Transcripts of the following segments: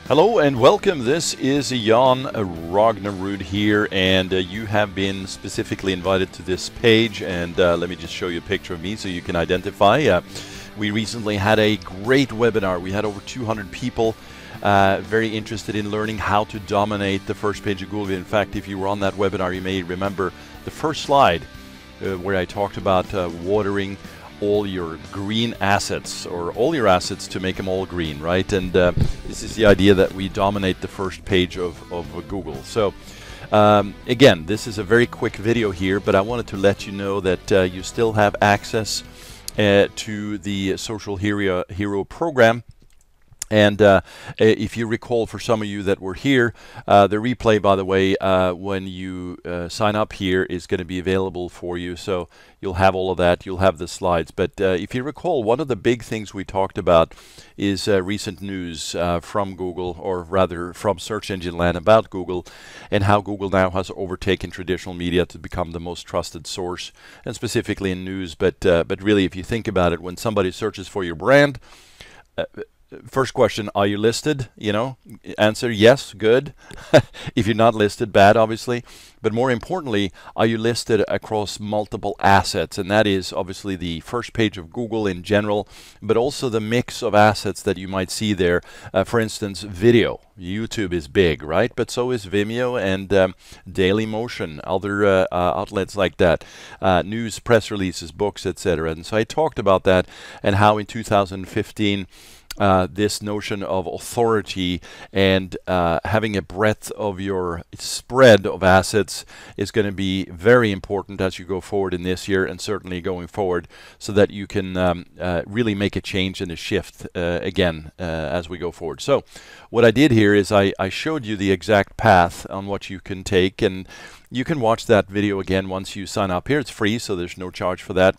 Hello and welcome. This is Jan Rognerud here, and you have been specifically invited to this page. And let me just show you a picture of me so you can identify. We recently had a great webinar. We had over 200 people very interested in learning how to dominate the first page of Google. In fact, if you were on that webinar, you may remember the first slide where I talked about watering all your green assets, or all your assets to make them all green, right? And this is the idea that we dominate the first page of Google. So again, this is a very quick video here, but I wanted to let you know that you still have access to the Social Hero program. And if you recall, for some of you that were here, the replay, by the way, when you sign up here is going to be available for you. So you'll have all of that. You'll have the slides. But if you recall, one of the big things we talked about is recent news from Google, or rather from search engine land about Google, and how Google now has overtaken traditional media to become the most trusted source, and specifically in news. But really, if you think about it, when somebody searches for your brand, first question, are you listed? You know, answer yes, good. If you're not listed, bad, obviously. But more importantly, are you listed across multiple assets? And that is obviously the first page of Google in general, but also the mix of assets that you might see there. For instance, video. YouTube is big, right? But so is Vimeo and Dailymotion, other outlets like that. News, press releases, books, etc. And so I talked about that and how in 2015, this notion of authority and having a breadth of your spread of assets is going to be very important as you go forward in this year, and certainly going forward, so that you can really make a change and a shift again as we go forward. So what I did here is I showed you the exact path on what you can take, and you can watch that video again once you sign up here. It's free, so there's no charge for that.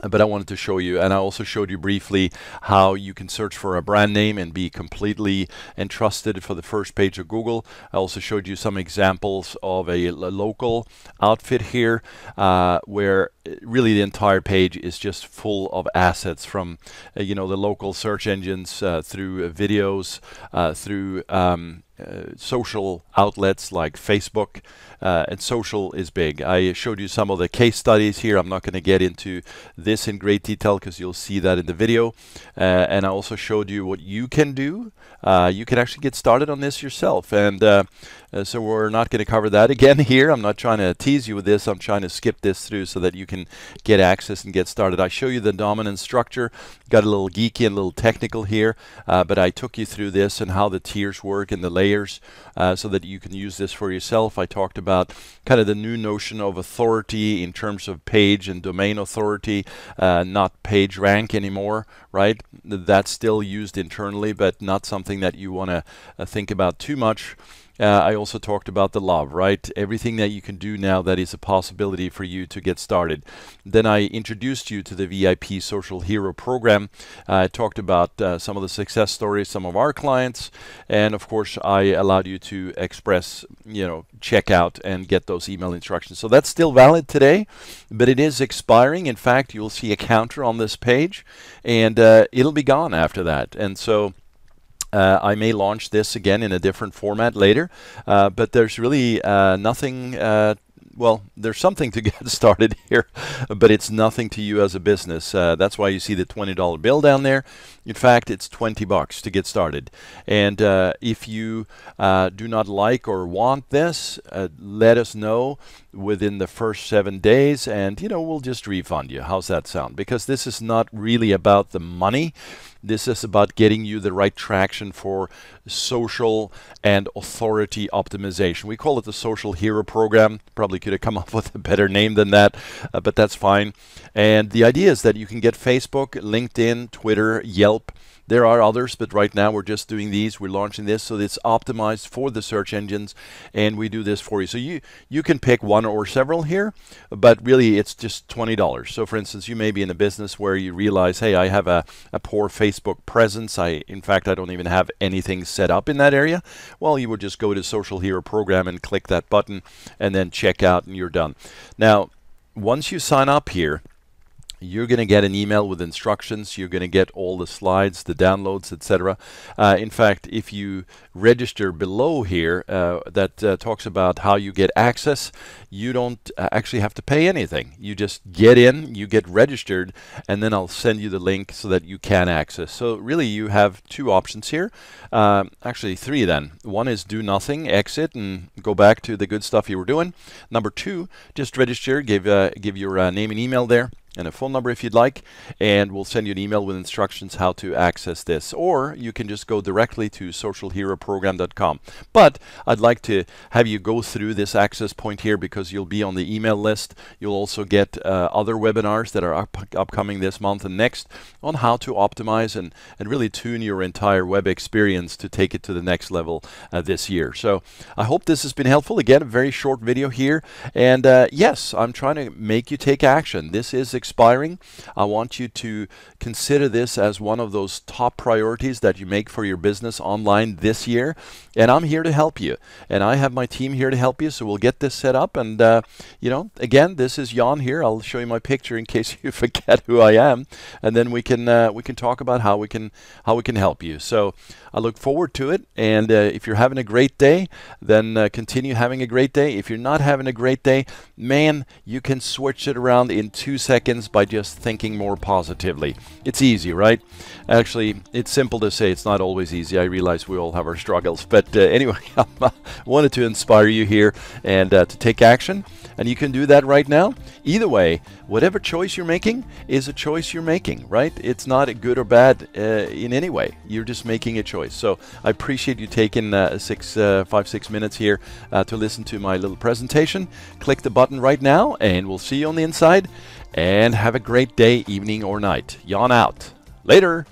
But I wanted to show you, and I also showed you briefly how you can search for a brand name and be completely entrusted for the first page of Google. I also showed you some examples of a local outfit here, where really the entire page is just full of assets from, you know, the local search engines through videos, through social outlets like Facebook, and social is big. I showed you some of the case studies here. I'm not going to get into this in great detail because you'll see that in the video. And I also showed you what you can do. You can actually get started on this yourself. And so we're not going to cover that again here. I'm not trying to tease you with this. I'm trying to skip this through so that you can get access and get started. I show you the dominant structure. Got a little geeky and a little technical here, but I took you through this and how the tiers work and the layers so that you can use this for yourself. I talked about kind of the new notion of authority in terms of page and domain authority, not page rank anymore, right? That's still used internally, but not something that you want to think about too much. I also talked about the love, right? Everything that you can do now that is a possibility for you to get started. Then I introduced you to the VIP Social Hero program. I talked about some of the success stories, some of our clients, and of course I allowed you to express, you know, check out and get those email instructions. So that's still valid today, but it is expiring. In fact, you'll see a counter on this page, and it'll be gone after that. And so I may launch this again in a different format later, but there's really nothing, well, there's something to get started here, but it's nothing to you as a business. That's why you see the $20 bill down there. In fact, it's $20 to get started. And if you do not like or want this, let us know within the first 7 days, and you know, we'll just refund you. How's that sound? Because this is not really about the money. This is about getting you the right traction for social and authority optimization. We call it the Social Hero Program. Probably could have come up with a better name than that, but that's fine. And the idea is that you can get Facebook, LinkedIn, Twitter, Yelp. There are others, but right now we're just doing these. We're launching this, so it's optimized for the search engines, and we do this for you. So you can pick one or several here, but really it's just $20. So for instance, you may be in a business where you realize, hey, I have a poor Facebook presence. In fact, I don't even have anything set up in that area. Well, you would just go to Social Hero Program and click that button and then check out, and you're done. Now, once you sign up here, You're going to get an email with instructions. You're going to get all the slides, the downloads, etc. In fact, if you register below here, that talks about how you get access, you don't actually have to pay anything. You just get in, you get registered, and then I'll send you the link so that you can access. So really, you have two options here. Actually, three then. One is do nothing, exit, and go back to the good stuff you were doing. Number two, just register, give your name and email there, and a phone number if you'd like, and we'll send you an email with instructions how to access this. Or you can just go directly to SocialHeroProgram.com. But I'd like to have you go through this access point here because you'll be on the email list. You'll also get other webinars that are upcoming this month and next on how to optimize and really tune your entire web experience to take it to the next level this year. So I hope this has been helpful. Again, a very short video here. And yes, I'm trying to make you take action. This is expiring. I want you to consider this as one of those top priorities that you make for your business online this year, and I'm here to help you, and I have my team here to help you, so we'll get this set up. And you know, again, this is Jan here. I'll show you my picture in case you forget who I am, and then we can talk about how we can help you. So I look forward to it, and if you're having a great day, then continue having a great day. If you're not having a great day, man, you can switch it around in 2 seconds by just thinking more positively. It's easy, right? Actually, it's simple to say. It's not always easy. I realize we all have our struggles. But anyway, I wanted to inspire you here and to take action. And you can do that right now. Either way, whatever choice you're making is a choice you're making, right? It's not good or bad in any way. You're just making a choice. So I appreciate you taking 5-6 minutes here to listen to my little presentation. Click the button right now, and we'll see you on the inside. And have a great day, evening, or night. Jan out. Later.